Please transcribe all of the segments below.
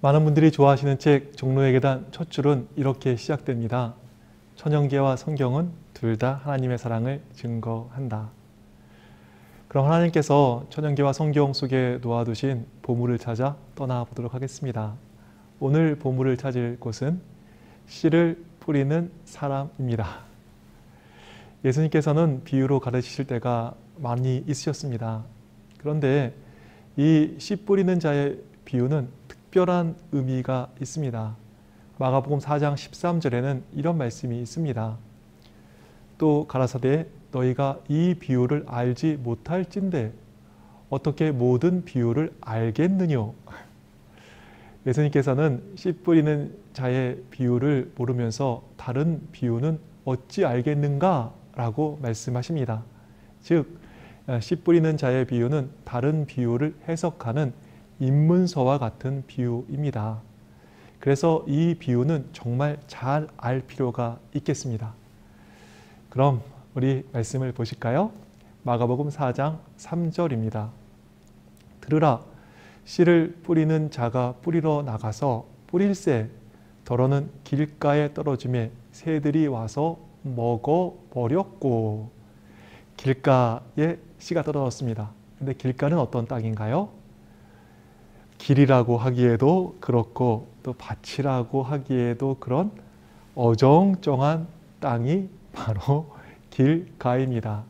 많은 분들이 좋아하시는 책 종로의 계단 첫 줄은 이렇게 시작됩니다. 천연계와 성경은 둘 다 하나님의 사랑을 증거한다. 그럼 하나님께서 천연계와 성경 속에 놓아두신 보물을 찾아 떠나보도록 하겠습니다. 오늘 보물을 찾을 곳은 씨를 뿌리는 사람입니다. 예수님께서는 비유로 가르치실 때가 많이 있으셨습니다. 그런데 이 씨 뿌리는 자의 비유는 특별한 의미가 있습니다. 마가복음 4장 13절에는 이런 말씀이 있습니다. 또 가라사대 너희가 이 비유를 알지 못할진대 어떻게 모든 비유를 알겠느뇨. 예수님께서는 씨 뿌리는 자의 비유를 모르면서 다른 비유는 어찌 알겠는가 라고 말씀하십니다. 즉 씨 뿌리는 자의 비유는 다른 비유를 해석하는 입문서와 같은 비유입니다. 그래서 이 비유는 정말 잘 알 필요가 있겠습니다. 그럼 우리 말씀을 보실까요? 마가복음 4장 3절입니다. 들으라 씨를 뿌리는 자가 뿌리러 나가서 뿌릴새 더러는 길가에 떨어지매 새들이 와서 먹어버렸고. 길가에 씨가 떨어졌습니다. 근데 길가는 어떤 땅인가요? 길이라고 하기에도 그렇고 또 밭이라고 하기에도 그런 어정쩡한 땅이 바로 길가입니다.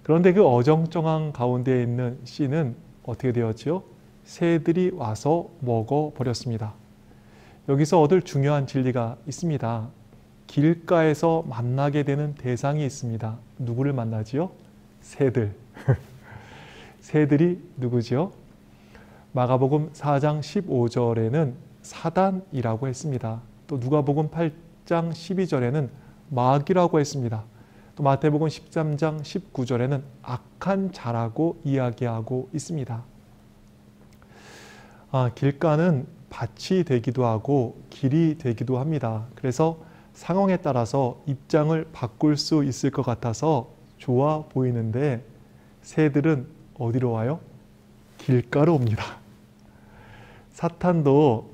그런데 그 어정쩡한 가운데 있는 씨는 어떻게 되었죠? 새들이 와서 먹어버렸습니다. 여기서 얻을 중요한 진리가 있습니다. 길가에서 만나게 되는 대상이 있습니다. 누구를 만나지요? 새들. 새들이 누구지요? 마가복음 4장 15절에는 사단이라고 했습니다. 또 누가복음 8장 12절에는 마귀라고 했습니다. 또 마태복음 13장 19절에는 악한 자라고 이야기하고 있습니다. 길가는 밭이 되기도 하고 길이 되기도 합니다. 그래서 상황에 따라서 입장을 바꿀 수 있을 것 같아서 좋아 보이는데 새들은 어디로 와요? 길가로 옵니다. 사탄도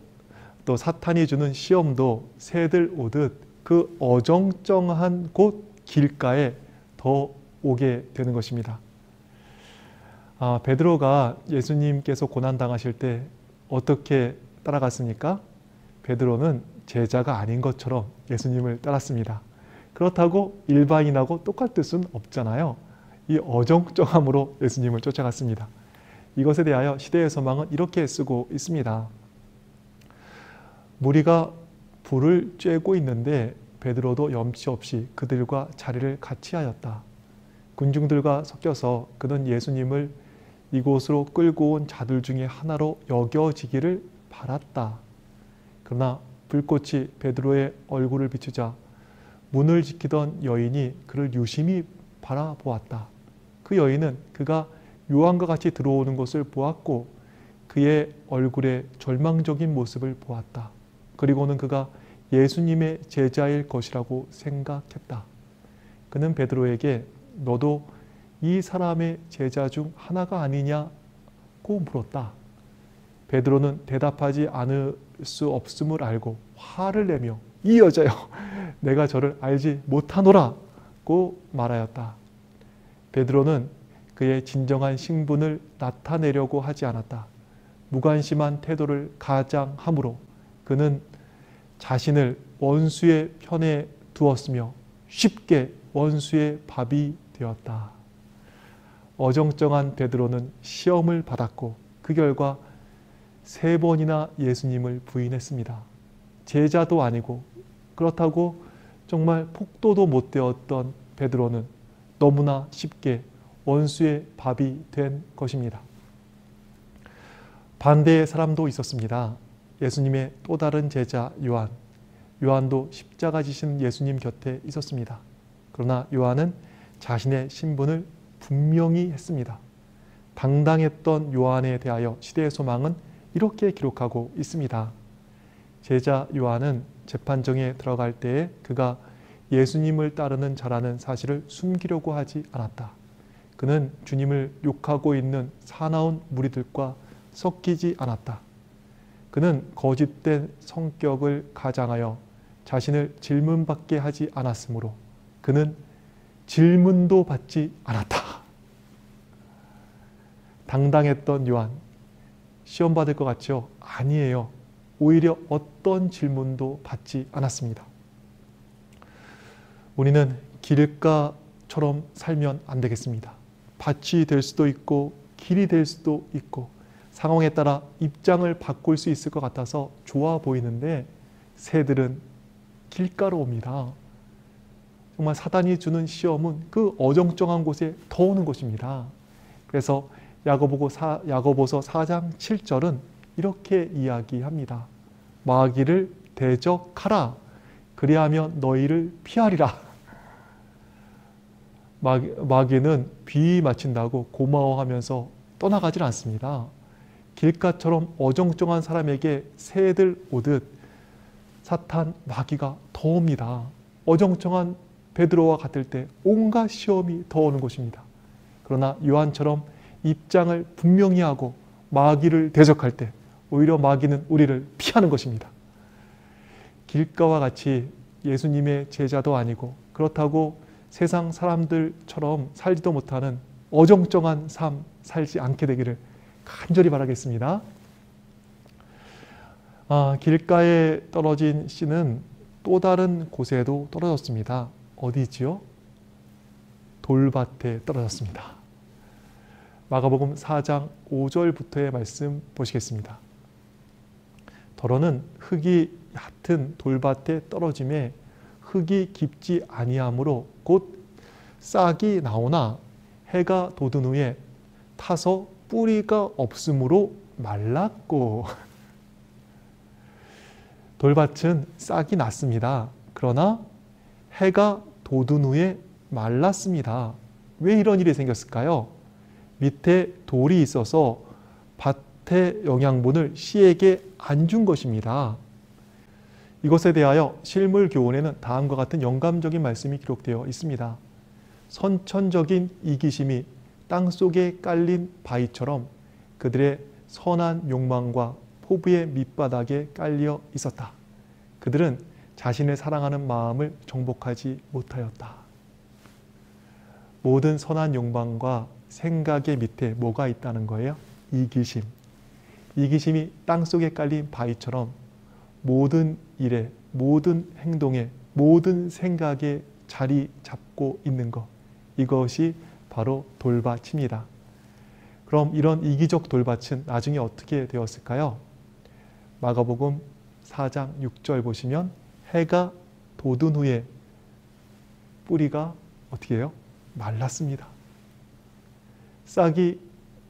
또 사탄이 주는 시험도 새들 오듯 그 어정쩡한 곳 길가에 더 오게 되는 것입니다. 베드로가 예수님께서 고난당하실 때 어떻게 따라갔습니까? 베드로는 제자가 아닌 것처럼 예수님을 따랐습니다. 그렇다고 일반인하고 똑같을 수는 없잖아요. 이 어정쩡함으로 예수님을 쫓아갔습니다. 이것에 대하여 시대의 소망은 이렇게 쓰고 있습니다. 무리가 불을 쬐고 있는데 베드로도 염치 없이 그들과 자리를 같이 하였다. 군중들과 섞여서 그는 예수님을 이곳으로 끌고 온 자들 중에 하나로 여겨지기를 바랐다. 그러나 불꽃이 베드로의 얼굴을 비추자 문을 지키던 여인이 그를 유심히 바라보았다. 그 여인은 그가 요한과 같이 들어오는 것을 보았고 그의 얼굴에 절망적인 모습을 보았다. 그리고는 그가 예수님의 제자일 것이라고 생각했다. 그는 베드로에게 너도 이 사람의 제자 중 하나가 아니냐고 물었다. 베드로는 대답하지 않을 수 없음을 알고 화를 내며 이 여자여 내가 저를 알지 못하노라고 말하였다. 베드로는 그의 진정한 신분을 나타내려고 하지 않았다. 무관심한 태도를 가장함으로 그는 자신을 원수의 편에 두었으며 쉽게 원수의 밥이 되었다. 어정쩡한 베드로는 시험을 받았고 그 결과 3번이나 예수님을 부인했습니다. 제자도 아니고 그렇다고 정말 폭도도 못 되었던 베드로는 너무나 쉽게 원수의 밥이 된 것입니다. 반대의 사람도 있었습니다. 예수님의 또 다른 제자 요한. 요한도 십자가 지신 예수님 곁에 있었습니다. 그러나 요한은 자신의 신분을 분명히 했습니다. 당당했던 요한에 대하여 시대의 소망은 이렇게 기록하고 있습니다. 제자 요한은 재판정에 들어갈 때에 그가 예수님을 따르는 자라는 사실을 숨기려고 하지 않았다. 그는 주님을 욕하고 있는 사나운 무리들과 섞이지 않았다. 그는 거짓된 성격을 가장하여 자신을 질문받게 하지 않았으므로 그는 질문도 받지 않았다. 당당했던 요한, 시험 받을 것 같죠? 아니에요. 오히려 어떤 질문도 받지 않았습니다. 우리는 길가처럼 살면 안 되겠습니다. 밭이 될 수도 있고 길이 될 수도 있고 상황에 따라 입장을 바꿀 수 있을 것 같아서 좋아 보이는데 새들은 길가로 옵니다. 정말 사단이 주는 시험은 그 어정쩡한 곳에 더 오는 것입니다. 그래서 야고보서 4장 7절은 이렇게 이야기합니다. 마귀를 대적하라. 그리하면 너희를 피하리라. 마귀는 비 맞힌다고 고마워하면서 떠나가질 않습니다. 길가처럼 어정쩡한 사람에게 새들 오듯 사탄 마귀가 더 옵니다. 어정쩡한 베드로와 같을 때 온갖 시험이 더 오는 것입니다. 그러나 요한처럼 입장을 분명히 하고 마귀를 대적할 때 오히려 마귀는 우리를 피하는 것입니다. 길가와 같이 예수님의 제자도 아니고 그렇다고 세상 사람들처럼 살지도 못하는 어정쩡한 삶 살지 않게 되기를 간절히 바라겠습니다. 길가에 떨어진 씨는 또 다른 곳에도 떨어졌습니다. 어디지요? 돌밭에 떨어졌습니다. 마가복음 4장 5절부터의 말씀 보시겠습니다. 더러는 흙이 얕은 돌밭에 떨어짐에 흙이 깊지 아니하므로 곧 싹이 나오나 해가 돋은 후에 타서 뿌리가 없으므로 말랐고. 돌밭은 싹이 났습니다. 그러나 해가 돋은 후에 말랐습니다. 왜 이런 일이 생겼을까요? 밑에 돌이 있어서 밭의 영양분을 씨에게 안 준 것입니다. 이것에 대하여 실물교훈에는 다음과 같은 영감적인 말씀이 기록되어 있습니다. 선천적인 이기심이 땅속에 깔린 바위처럼 그들의 선한 욕망과 포부의 밑바닥에 깔려 있었다. 그들은 자신을 사랑하는 마음을 정복하지 못하였다. 모든 선한 욕망과 생각의 밑에 뭐가 있다는 거예요? 이기심. 이기심이 땅속에 깔린 바위처럼 모든 일에, 모든 행동에, 모든 생각에 자리 잡고 있는 것. 이것이 바로 돌밭입니다. 그럼 이런 이기적 돌밭은 나중에 어떻게 되었을까요? 마가복음 4장 6절 보시면 해가 돋은 후에 뿌리가 어떻게 해요? 말랐습니다. 싹이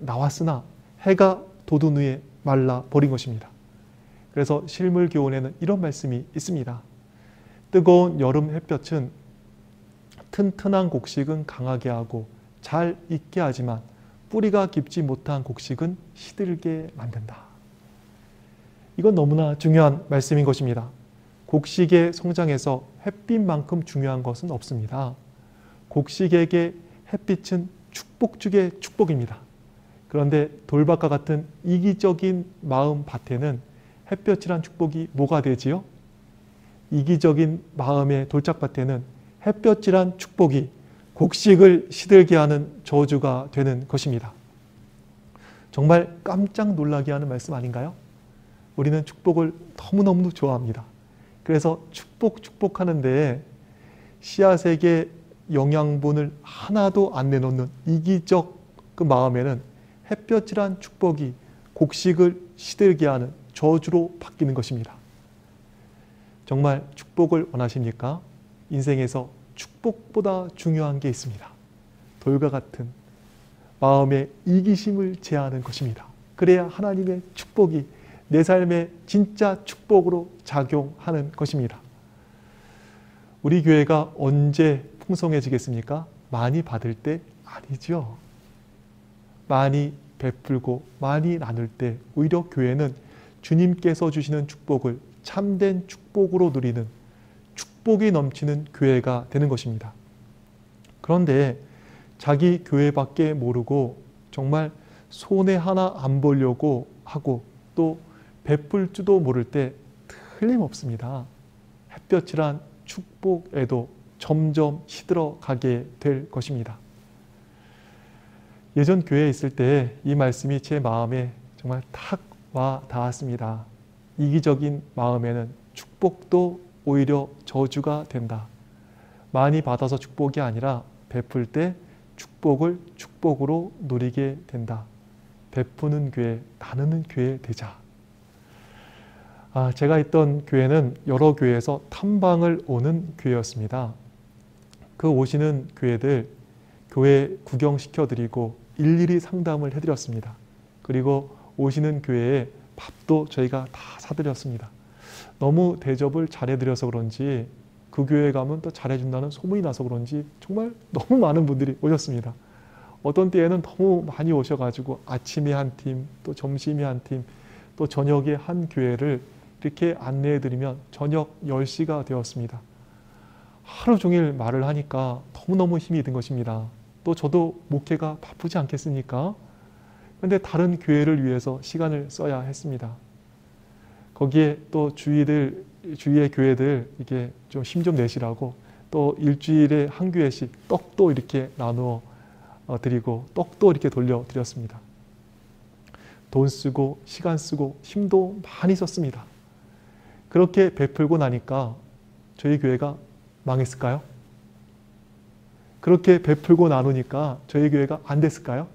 나왔으나 해가 돋은 후에 말라버린 것입니다. 그래서 실물교훈에는 이런 말씀이 있습니다. 뜨거운 여름 햇볕은 튼튼한 곡식은 강하게 하고 잘 익게 하지만 뿌리가 깊지 못한 곡식은 시들게 만든다. 이건 너무나 중요한 말씀인 것입니다. 곡식의 성장에서 햇빛만큼 중요한 것은 없습니다. 곡식에게 햇빛은 축복 중의 축복입니다. 그런데 돌밭과 같은 이기적인 마음 밭에는 햇볕이란 축복이 뭐가 되지요? 이기적인 마음의 돌짝밭에는 햇볕이란 축복이 곡식을 시들게 하는 저주가 되는 것입니다. 정말 깜짝 놀라게 하는 말씀 아닌가요? 우리는 축복을 너무너무 좋아합니다. 그래서 축복하는데 씨앗에게 영양분을 하나도 안 내놓는 이기적 그 마음에는 햇볕이란 축복이 곡식을 시들게 하는 저주로 바뀌는 것입니다. 정말 축복을 원하십니까? 인생에서 축복보다 중요한 게 있습니다. 돌과 같은 마음의 이기심을 제하는 것입니다. 그래야 하나님의 축복이 내 삶의 진짜 축복으로 작용하는 것입니다. 우리 교회가 언제 풍성해지겠습니까? 많이 받을 때 아니죠. 많이 베풀고 많이 나눌 때 오히려 교회는 주님께서 주시는 축복을 참된 축복으로 누리는 축복이 넘치는 교회가 되는 것입니다. 그런데 자기 교회밖에 모르고 정말 손해 하나 안 보려고 하고 또 베풀 줄도 모를 때 틀림없습니다. 햇볕이란 축복에도 점점 시들어가게 될 것입니다. 예전 교회에 있을 때 이 말씀이 제 마음에 정말 탁 와 닿았습니다. 이기적인 마음에는 축복도 오히려 저주가 된다. 많이 받아서 축복이 아니라 베풀 때 축복을 축복으로 누리게 된다. 베푸는 교회, 나누는 교회 되자. 제가 있던 교회는 여러 교회에서 탐방을 오는 교회였습니다. 그 오시는 교회들 교회 구경시켜드리고 일일이 상담을 해드렸습니다. 그리고 오시는 교회에 밥도 저희가 다 사드렸습니다. 너무 대접을 잘해드려서 그런지 그 교회에 가면 또 잘해준다는 소문이 나서 그런지 정말 너무 많은 분들이 오셨습니다. 어떤 때에는 너무 많이 오셔가지고 아침에 한 팀, 또 점심에 한 팀, 또 저녁에 한 교회를 이렇게 안내해드리면 저녁 10시가 되었습니다. 하루 종일 말을 하니까 너무너무 힘이 든 것입니다. 또 저도 목회가 바쁘지 않겠습니까? 그런데 다른 교회를 위해서 시간을 써야 했습니다. 거기에 또 주위의 교회들 이게 좀 힘 좀 내시라고 또 일주일에 한 교회씩 떡도 이렇게 나누어 드리고 떡도 이렇게 돌려드렸습니다. 돈 쓰고 시간 쓰고 힘도 많이 썼습니다. 그렇게 베풀고 나니까 저희 교회가 망했을까요? 그렇게 베풀고 나누니까 저희 교회가 안 됐을까요?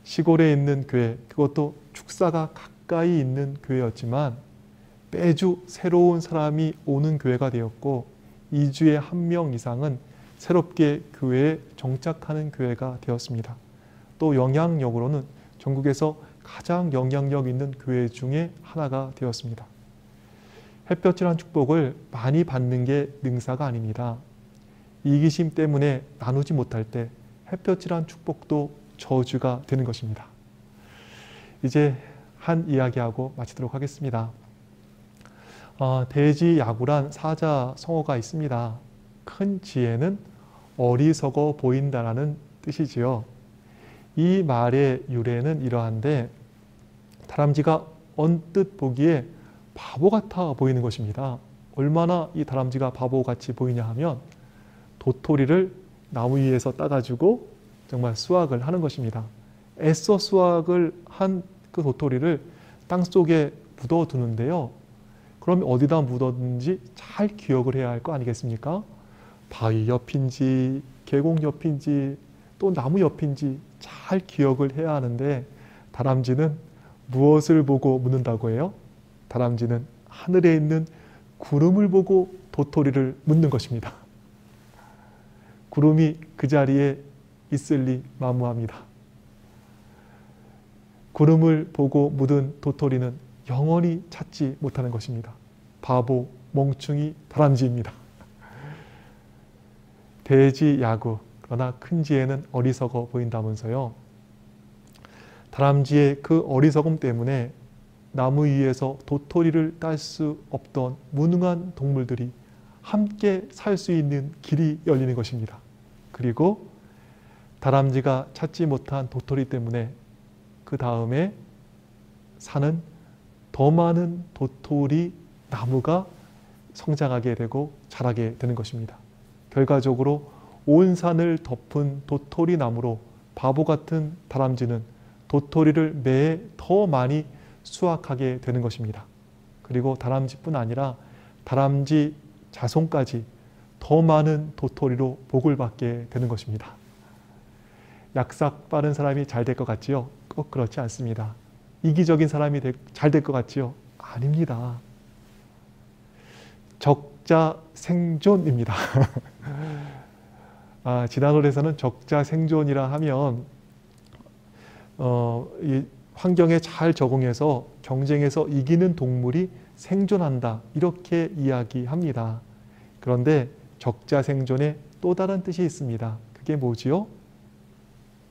시골에 있는 교회, 그것도 축사가 가까이 있는 교회였지만 매주 새로운 사람이 오는 교회가 되었고 2주에 1명 이상은 새롭게 교회에 정착하는 교회가 되었습니다. 또 영향력으로는 전국에서 가장 영향력 있는 교회 중에 하나가 되었습니다. 햇볕이란 축복을 많이 받는 게 능사가 아닙니다. 이기심 때문에 나누지 못할 때 햇볕이란 축복도 저주가 되는 것입니다. 이제 한 이야기하고 마치도록 하겠습니다. 대지야구란 사자성어가 있습니다. 큰 지혜는 어리석어 보인다라는 뜻이지요. 이 말의 유래는 이러한데 다람쥐가 언뜻 보기에 바보 같아 보이는 것입니다. 얼마나 이 다람쥐가 바보같이 보이냐 하면 도토리를 나무 위에서 따가지고 정말 수확을 하는 것입니다. 애써 수확을 한 그 도토리를 땅속에 묻어두는데요. 그럼 어디다 묻었는지 잘 기억을 해야 할 거 아니겠습니까? 바위 옆인지 계곡 옆인지 또 나무 옆인지 잘 기억을 해야 하는데 다람쥐는 무엇을 보고 묻는다고 해요? 다람쥐는 하늘에 있는 구름을 보고 도토리를 묻는 것입니다. 구름이 그 자리에 있을 리 만무합니다. 구름을 보고 묻은 도토리는 영원히 찾지 못하는 것입니다. 바보, 멍충이, 다람쥐입니다. 대지야구, 그러나 큰 지혜는 어리석어 보인다면서요. 다람쥐의 그 어리석음 때문에 나무 위에서 도토리를 딸 수 없던 무능한 동물들이 함께 살 수 있는 길이 열리는 것입니다. 그리고 다람쥐가 찾지 못한 도토리 때문에 그 다음에 사는 더 많은 도토리 나무가 성장하게 되고 자라게 되는 것입니다. 결과적으로 온 산을 덮은 도토리 나무로 바보 같은 다람쥐는 도토리를 매해 더 많이 수확하게 되는 것입니다. 그리고 다람쥐뿐 아니라 다람쥐 자손까지 더 많은 도토리로 복을 받게 되는 것입니다. 약삭 빠른 사람이 잘 될 것 같지요? 꼭 그렇지 않습니다. 이기적인 사람이 잘 될 것 같지요? 아닙니다. 적자 생존입니다. 진화론에서는 적자 생존이라 하면 이 환경에 잘 적응해서 경쟁에서 이기는 동물이 생존한다 이렇게 이야기합니다. 그런데 적자 생존에 또 다른 뜻이 있습니다. 그게 뭐지요?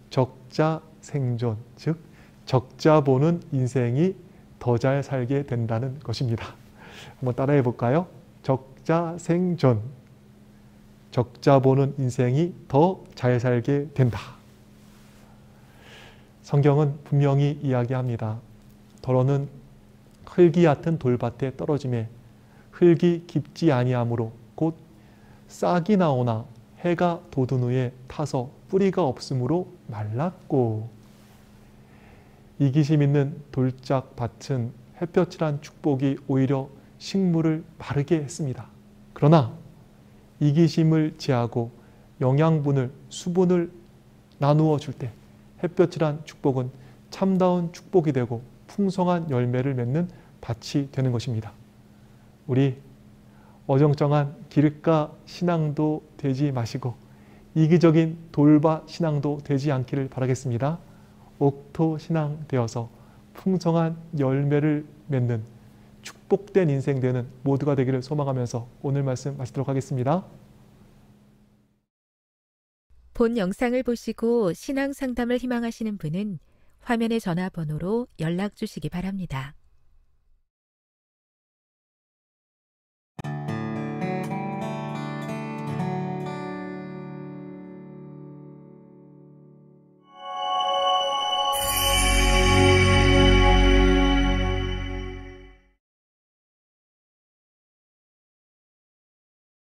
적자 생존, 즉 적자 보는 인생이 더 잘 살게 된다는 것입니다. 한번 따라해 볼까요? 적자 생존, 적자 보는 인생이 더 잘 살게 된다. 성경은 분명히 이야기합니다. 더러는 흙이 얕은 돌밭에 떨어짐에 흙이 깊지 아니하므로 곧 싹이 나오나 해가 돋은 후에 타서 뿌리가 없으므로 말랐고. 이기심 있는 돌짝밭은 햇볕이란 축복이 오히려 식물을 마르게 했습니다. 그러나 이기심을 제하고 영양분을, 수분을 나누어 줄 때 햇볕이란 축복은 참다운 축복이 되고 풍성한 열매를 맺는 밭이 되는 것입니다. 우리 어정쩡한 기름가 신앙도 되지 마시고 이기적인 돌밭 신앙도 되지 않기를 바라겠습니다. 옥토 신앙 되어서 풍성한 열매를 맺는 축복된 인생 되는 모두가 되기를 소망하면서 오늘 말씀 마치도록 하겠습니다. 본 영상을 보시고 신앙 상담을 희망하시는 분은 화면의 전화번호로 연락 주시기 바랍니다.